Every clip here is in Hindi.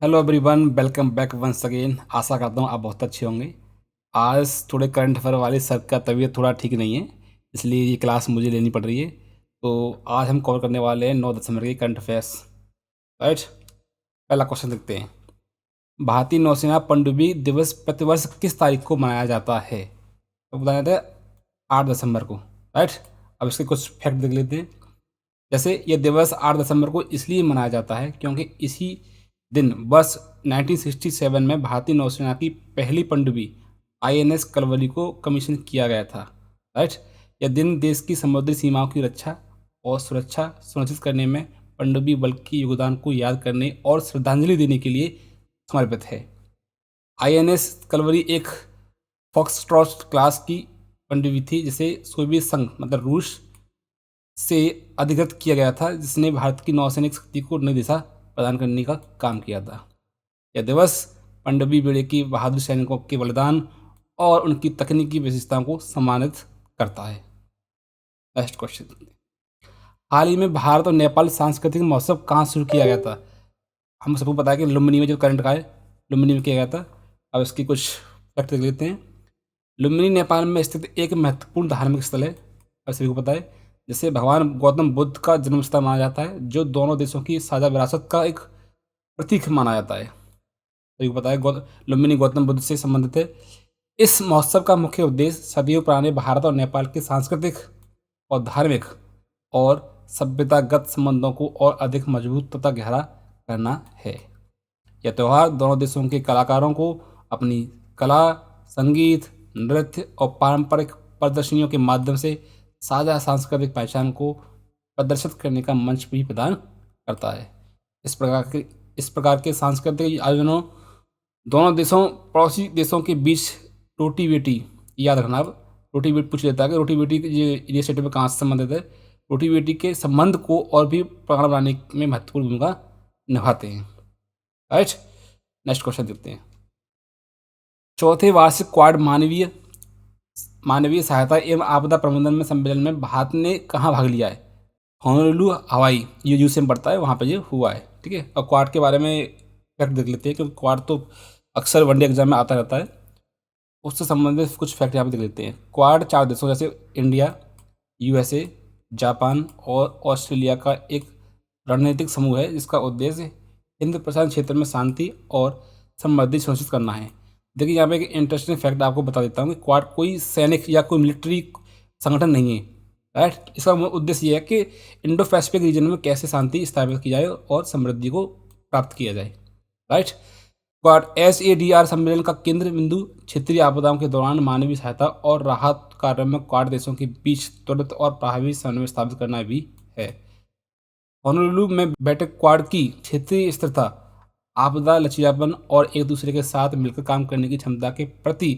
Hello everyone, welcome back once again. आशा करता हूँ आप बहुत अच्छे होंगे। आज थोड़े करंट अफेयर वाले सर का तबीयत थोड़ा ठीक नहीं है, इसलिए ये क्लास मुझे लेनी पड़ रही है। तो आज हम कवर करने वाले हैं 9 दिसंबर के करंट अफेयर्स। राइट, पहला क्वेश्चन देखते हैं। भारतीय नौसेना पनडुब्बी दिवस प्रतिवर्ष किस तारीख को मनाया जाता है? तो बताया था 8 दिसंबर को। राइट, अब इसके कुछ फैक्ट देख लेते हैं। जैसे ये दिवस 8 दिसंबर को इसलिए मनाया जाता है क्योंकि इसी दिन वर्ष 1967 में भारतीय नौसेना की पहली पनडुब्बी आईएनएस कलवरी को कमीशन किया गया था। राइट, यह दिन देश की समुद्री सीमाओं की रक्षा और सुरक्षा सुनिश्चित करने में पनडुब्बी बल के योगदान को याद करने और श्रद्धांजलि देने के लिए समर्पित है। आईएनएस कलवरी एक फॉक्सट्रॉट क्लास की पनडुब्बी थी जिसे सोवियत संघ मतलब रूस से अधिकृत किया गया था, जिसने भारत की नौसैनिक शक्ति को नई दिशा प्रदान करने का काम किया था। यह दिवस पनडुब्बी बेड़े की बहादुर सैनिकों के बलिदान और उनकी तकनीकी विशेषताओं को सम्मानित करता है। Next question. हाल ही में भारत और नेपाल सांस्कृतिक महोत्सव कहाँ शुरू किया गया था? हम सबको पता है कि लुम्बिनी में जो करंट का है, लुम्बिनी में किया गया था। अब इसकी कुछ फैक्ट देख लेते हैं। लुम्बिनी नेपाल में स्थित एक महत्वपूर्ण धार्मिक स्थल है, अब सभी को पता है। जिसे भगवान गौतम बुद्ध का जन्म स्थल माना जाता है, जो दोनों देशों की साझा विरासत का एक प्रतीक माना जाता है। सभी को पता है लुम्बिनी गौतम बुद्ध से संबंधित है। इस महोत्सव का मुख्य उद्देश्य सदियों पुराने भारत और नेपाल के सांस्कृतिक और धार्मिक और सभ्यतागत संबंधों को और अधिक मजबूत तथा गहरा करना है। यह त्यौहार दोनों देशों के कलाकारों को अपनी कला, संगीत, नृत्य और पारंपरिक प्रदर्शनियों के माध्यम से साझा सांस्कृतिक पहचान को प्रदर्शित करने का मंच भी प्रदान करता है। इस प्रकार के सांस्कृतिक आयोजनों दोनों देशों पड़ोसी देशों के बीच रोटी बेटी, याद रखना। अब रोटी बेटी पूछ लेता है कि रोटी बेटी ये इनिशिएटिव में कहाँ से संबंधित है। रोटी बेटी के संबंध को और भी प्रगाढ़ बनाने में महत्वपूर्ण भूमिका निभाते हैं। राइट, नेक्स्ट क्वेश्चन देखते हैं। चौथे वार्षिक क्वाड मानवीय सहायता एवं आपदा प्रबंधन में सम्मेलन में भारत ने कहाँ भाग लिया है? होनोलुलु हवाई, ये यूएसए में पड़ता है, वहाँ पे ये हुआ है। ठीक है, और क्वाड के बारे में फैक्ट देख लेते हैं क्योंकि क्वाड तो अक्सर वनडे एग्जाम में आता रहता है। उससे संबंधित कुछ फैक्ट यहाँ पे देख लेते हैं। क्वाड 4 देशों जैसे इंडिया, यूएसए, जापान और ऑस्ट्रेलिया का एक रणनीतिक समूह है जिसका उद्देश्य हिंद प्रशांत क्षेत्र में शांति और समृद्धि सुनिश्चित करना है। देखिए यहाँ पे एक इंटरेस्टिंग फैक्ट आपको बता देता हूँ कि क्वाड कोई सैनिक या कोई मिलिट्री संगठन नहीं है। राइट, इसका उद्देश्य यह है कि इंडो पैसिफिक रीजन में कैसे शांति स्थापित की जाए और समृद्धि को प्राप्त किया जाए। राइट, क्वाड SADR सम्मेलन का केंद्र बिंदु क्षेत्रीय आपदाओं के दौरान मानवीय सहायता और राहत कार्यों में क्वाड देशों के बीच त्वरित और प्रभावी समन्वय स्थापित करना भी है। होनोलुलु में बैठे क्वाड की क्षेत्रीय स्थिरता, आपदा लचीलापन और एक दूसरे के साथ मिलकर काम करने की क्षमता के प्रति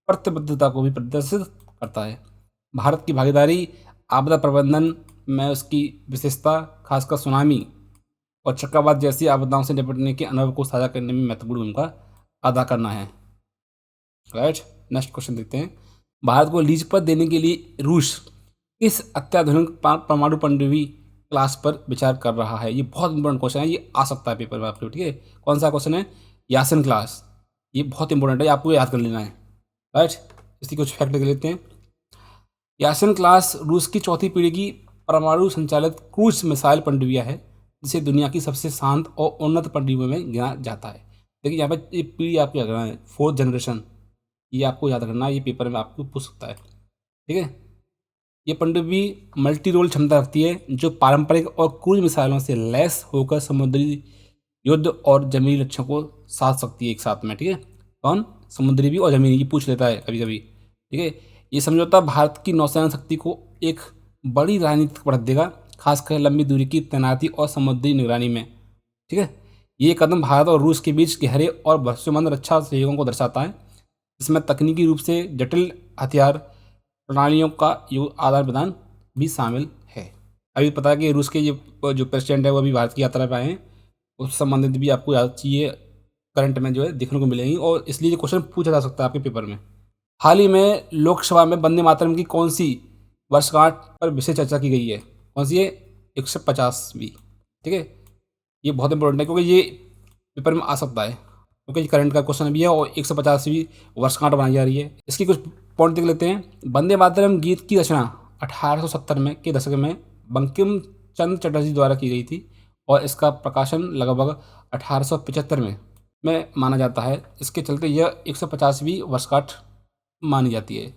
प्रतिबद्धता को भी प्रदर्शित करता है। भारत की भागीदारी आपदा प्रबंधन में उसकी विशेषता, खासकर सुनामी और चक्रवात जैसी आपदाओं से निपटने के अनुभव को साझा करने में महत्वपूर्ण भूमिका अदा करना है। राइट, नेक्स्ट क्वेश्चन देखते हैं। भारत को लीज पर देने के लिए रूस किस अत्याधुनिक परमाणु पनडुब्बी क्लास पर विचार कर रहा है? ये बहुत इंपॉर्टेंट क्वेश्चन है, ये आ सकता है पेपर में आपके। ठीक है, कौन सा क्वेश्चन है? यासन क्लास। ये बहुत इंपॉर्टेंट है, आपको याद कर लेना है। राइट, इसकी कुछ फैक्ट देख लेते हैं। यासन क्लास रूस की चौथी पीढ़ी की परमाणु संचालित क्रूज मिसाइल पनडुब्बियां है, जिसे दुनिया की सबसे शांत और उन्नत पनडुब्बियों में गिना जाता है। देखिए यहाँ पे ये पीढ़ी आपको याद रखना है, 4th जनरेशन, ये आपको याद रखना है, ये पेपर में आपको पूछ सकता है। ठीक है, ये पनडुब्बी मल्टी रोल क्षमता रखती है जो पारंपरिक और क्रूज मिसाइलों से लैस होकर समुद्री युद्ध और जमीनी लक्ष्यों को साध सकती है एक साथ में। ठीक है, कौन? समुद्री भी और जमीनी, की पूछ लेता है कभी कभी। ठीक है, ये समझौता भारत की नौसेना शक्ति को एक बड़ी राजनीतिक बढ़त देगा, खासकर लंबी दूरी की तैनाती और समुद्री निगरानी में। ठीक है, ये कदम भारत और रूस के बीच गहरे और भरोसेमंद रक्षा सहयोगों को दर्शाता है, इसमें तकनीकी रूप से जटिल हथियार प्रणालियों का आदान प्रदान भी शामिल है। अभी पता है कि रूस के जो प्रेसिडेंट है वो अभी भारत की यात्रा पर आए हैं, उससे संबंधित भी आपको याद चाहिए, करंट में जो है देखने को मिलेंगी, और इसलिए ये क्वेश्चन पूछा जा सकता है आपके पेपर में। हाल ही में लोकसभा में वंदे मातरम की कौन सी वर्षगांठ पर विशेष चर्चा की गई है? कौन सी है? 150वीं। ठीक है, ये बहुत इंपॉर्टेंट है क्योंकि ये पेपर में आ सकता है, क्योंकि करंट का क्वेश्चन भी है और 150वीं वर्षगांठ बनाई जा रही है। इसकी कुछ पॉइंट देख लेते हैं। वंदे मातरम गीत की रचना 1870 में के दशक में बंकिम चंद्र चटर्जी द्वारा की गई थी और इसका प्रकाशन लगभग 1875 में माना जाता है। इसके चलते यह 150वीं वर्षगांठ मानी जाती है।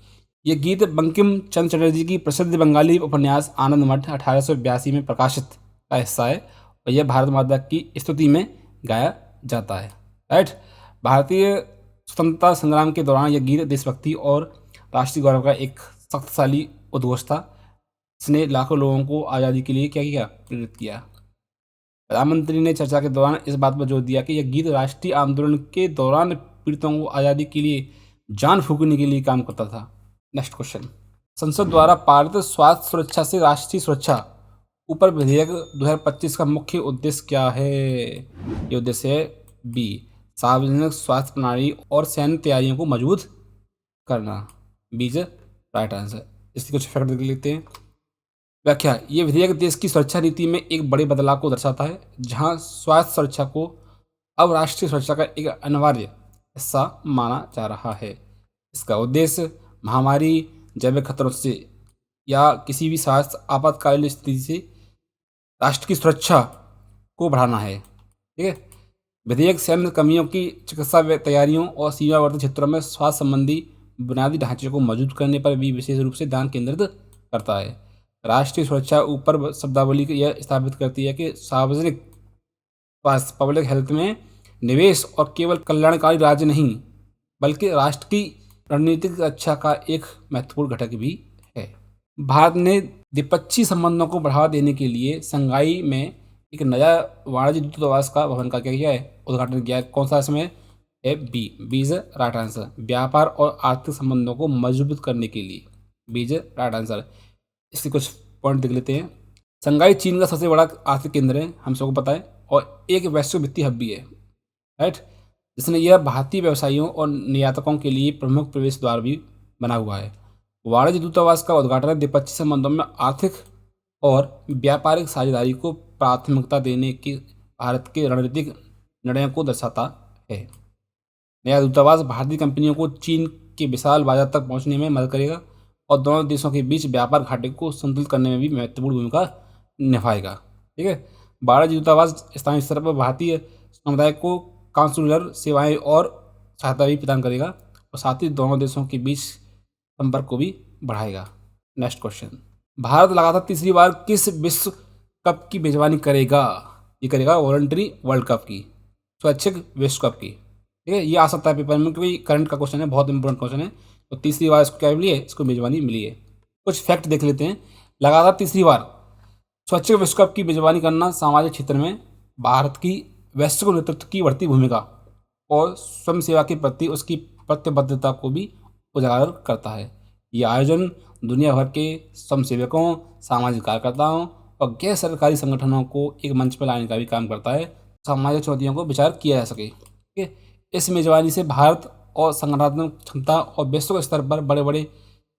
ये गीत बंकिम चंद्र चटर्जी की प्रसिद्ध बंगाली उपन्यास आनंद मठ 1882 में प्रकाशित का हिस्सा है और यह भारत माता की स्तुति में गाया जाता है। राइट। भारतीय स्वतंत्रता संग्राम के दौरान यह गीत देशभक्ति और राष्ट्रीय गौरव का एक शक्तिशाली उद्घोष था। इसने लाखों लोगों को आज़ादी के लिए क्या किया, प्रेरित किया। प्रधानमंत्री ने चर्चा के दौरान इस बात पर जोर दिया कि यह गीत राष्ट्रीय आंदोलन के दौरान पीड़ितों को आज़ादी के लिए जान फूकने के लिए काम करता था। नेक्स्ट क्वेश्चन, संसद द्वारा पारित स्वास्थ्य सुरक्षा से राष्ट्रीय सुरक्षा ऊपर विधेयक 2025 का मुख्य उद्देश्य क्या है? ये उद्देश्य है बी, सार्वजनिक स्वास्थ्य प्रणाली और सैन्य तैयारियों को मजबूत करना। B is right answer. इसकी कुछ फैक्ट देख लेते हैं। व्याख्या, ये विधेयक देश की सुरक्षा नीति में एक बड़े बदलाव को दर्शाता है, जहां स्वास्थ्य सुरक्षा को अब राष्ट्रीय सुरक्षा का एक अनिवार्य हिस्सा माना जा रहा है। इसका उद्देश्य महामारी, जैविक खतरों से या किसी भी स्वास्थ्य आपातकालीन स्थिति से राष्ट्र की सुरक्षा को बढ़ाना है। ठीक है। विधेयक सैन्य कर्मियों की चिकित्सा तैयारियों और सीमावर्ती क्षेत्रों में स्वास्थ्य संबंधी बुनियादी ढांचे को मजबूत करने पर भी विशेष रूप से ध्यान केंद्रित करता है। राष्ट्रीय सुरक्षा ऊपर शब्दावली यह स्थापित करती है कि सार्वजनिक स्वास्थ्य, पब्लिक हेल्थ में निवेश और केवल कल्याणकारी राज्य नहीं, बल्कि राष्ट्र की रणनीतिक रक्षा का एक महत्वपूर्ण घटक भी है। भारत ने द्विपक्षीय संबंधों को बढ़ावा देने के लिए संघाई में एक नया वाणिज्य दूतावास का भवन का क्या किया है, उद्घाटन किया है। कौन सा इसमें है? B is right answer. व्यापार और आर्थिक संबंधों को मजबूत करने के लिए बी इज राइट आंसर। इसके कुछ पॉइंट देख लेते हैं। संघाई चीन का सबसे बड़ा आर्थिक केंद्र है, हम सबको पता है, और एक वैश्विक वित्तीय हब भी है। राइट। जिसने यह भारतीय व्यवसायियों और निर्यातकों के लिए प्रमुख प्रवेश द्वार भी बना हुआ है। वाणिज्य दूतावास का उद्घाटन द्विपक्षीय संबंधों में आर्थिक और व्यापारिक साझेदारी को प्राथमिकता देने के भारत के रणनीतिक निर्णयों को दर्शाता है। नया दूतावास भारतीय कंपनियों को चीन के विशाल बाजार तक पहुंचने में मदद करेगा और दोनों देशों के बीच व्यापार घाटे को संतुलित करने में भी महत्वपूर्ण भूमिका निभाएगा। ठीक है। वाणिज्य दूतावास स्थानीय स्तर पर भारतीय समुदाय को काउंसुलर सेवाएं और सहायता भी प्रदान करेगा और साथ ही दोनों देशों के बीच संपर्क को भी बढ़ाएगा। नेक्स्ट क्वेश्चन, भारत लगातार तीसरी बार किस विश्व कप की मेजबानी करेगा? ये करेगा वॉलंटरी वर्ल्ड कप की, स्वैच्छिक विश्व कप की। ठीक है। ये आ सकता है पेपर में, क्योंकि करंट का क्वेश्चन है, बहुत इंपॉर्टेंट क्वेश्चन है। तो तीसरी बार इसको क्या मिली है? इसको मेजबानी मिली है। कुछ फैक्ट देख लेते हैं। लगातार तीसरी बार स्वैच्छिक विश्व कप की मेजबानी करना सामाजिक क्षेत्र में भारत की वैश्विक नेतृत्व की बढ़ती भूमिका और स्वयं सेवा के प्रति उसकी प्रतिबद्धता को भी उजागर करता है। यह आयोजन दुनिया भर के स्वयंसेवकों, सामाजिक कार्यकर्ताओं और गैर सरकारी संगठनों को एक मंच पर लाने का भी काम करता है, सामाजिक चुनौतियों को विचार किया जा सके। ठीक है। इस मेजबानी से भारत और संगठनात्मक क्षमता और वैश्विक स्तर पर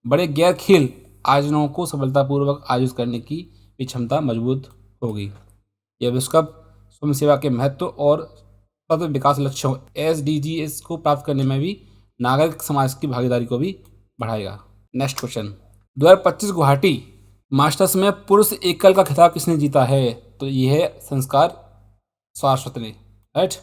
बड़े गैर खेल आयोजनों को सफलतापूर्वक आयोजित करने की भी क्षमता मजबूत होगी। यह विश्व कप स्वयं सेवा के महत्व और सतत विकास लक्ष्यों SDGs को प्राप्त करने में भी नागरिक समाज की भागीदारी को भी बढ़ाएगा। नेक्स्ट क्वेश्चन, 2025 गुवाहाटी मास्टर्स में पुरुष एकल का खिताब किसने जीता है? तो ये है संस्कार सारस्वत ने। राइट।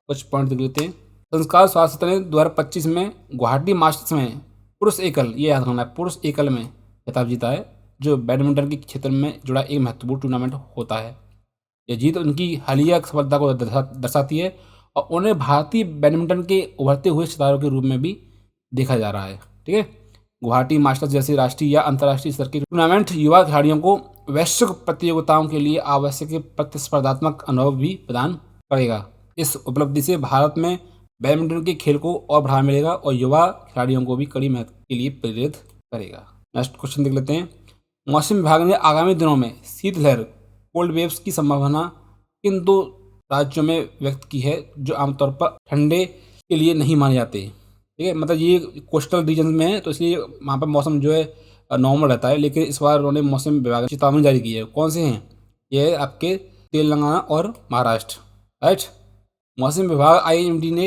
कुछ पॉइंट देख लेते हैं। संस्कार सारस्वत ने 2025 में गुवाहाटी मास्टर्स में पुरुष एकल, ये याद रखना है, पुरुष एकल में खिताब जीता है, जो बैडमिंटन के क्षेत्र में जुड़ा एक महत्वपूर्ण टूर्नामेंट होता है। यह जीत उनकी हालिया सफलता को दर्शाती है और उन्हें भारतीय बैडमिंटन के उभरते हुए सितारों के रूप में भी देखा जा रहा है। ठीक है। गुवाहाटी मास्टर्स जैसी राष्ट्रीय या अंतर्राष्ट्रीय स्तर के टूर्नामेंट युवा खिलाड़ियों को वैश्विक प्रतियोगिताओं के लिए आवश्यक प्रतिस्पर्धात्मक अनुभव भी प्रदान करेगा। इस उपलब्धि से भारत में बैडमिंटन के खेल को और बढ़ावा मिलेगा और युवा खिलाड़ियों को भी कड़ी मेहनत के लिए प्रेरित करेगा। नेक्स्ट क्वेश्चन देख लेते हैं। मौसम विभाग ने आगामी दिनों में शीतलहर, कोल्ड वेव्स की संभावना इन 2 राज्यों में व्यक्त की है, जो आमतौर पर ठंडे के लिए नहीं माने जाते। ठीक है। मतलब ये कोस्टल रीजन में है, तो इसलिए वहाँ पर मौसम जो है नॉर्मल रहता है, लेकिन इस बार उन्होंने मौसम विभाग ने चेतावनी जारी की है। कौन से हैं? ये है आपके तेलंगाना और महाराष्ट्र। राइट। मौसम विभाग IMD ने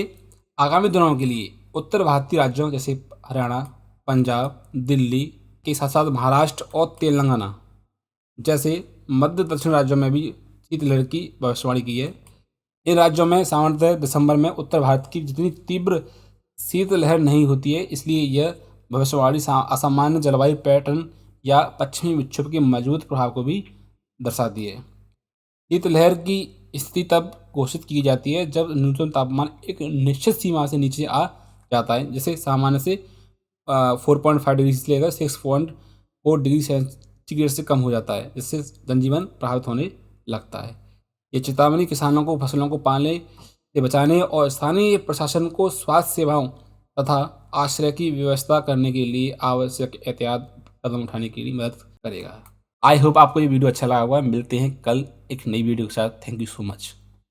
आगामी दिनों के लिए उत्तर भारतीय राज्यों जैसे हरियाणा, पंजाब, दिल्ली के साथ साथ महाराष्ट्र और तेलंगाना जैसे मध्य दक्षिण राज्यों में भी शीतलहर की भविष्यवाणी की है। इन राज्यों में सामान्यतः दिसंबर में उत्तर भारत की जितनी तीव्र शीतलहर नहीं होती है, इसलिए यह भविष्यवाणी असामान्य जलवायु पैटर्न या पश्चिमी विक्षोभ के मजबूत प्रभाव को भी दर्शाती है। शीतलहर की स्थिति तब घोषित की जाती है जब न्यूनतम तापमान एक निश्चित सीमा से नीचे आ जाता है, जैसे सामान्य से 4.5 डिग्री से लेकर 6.4 डिग्री सेंटीग्रेड से कम हो जाता है, जिससे जनजीवन प्रभावित होने लगता है। ये चेतावनी किसानों को फसलों को पालने से बचाने और स्थानीय प्रशासन को स्वास्थ्य सेवाओं तथा आश्रय की व्यवस्था करने के लिए आवश्यक एहतियात कदम उठाने के लिए मदद करेगा। आई होप आपको ये वीडियो अच्छा लगा होगा। मिलते हैं कल एक नई वीडियो के साथ। Thank you so much.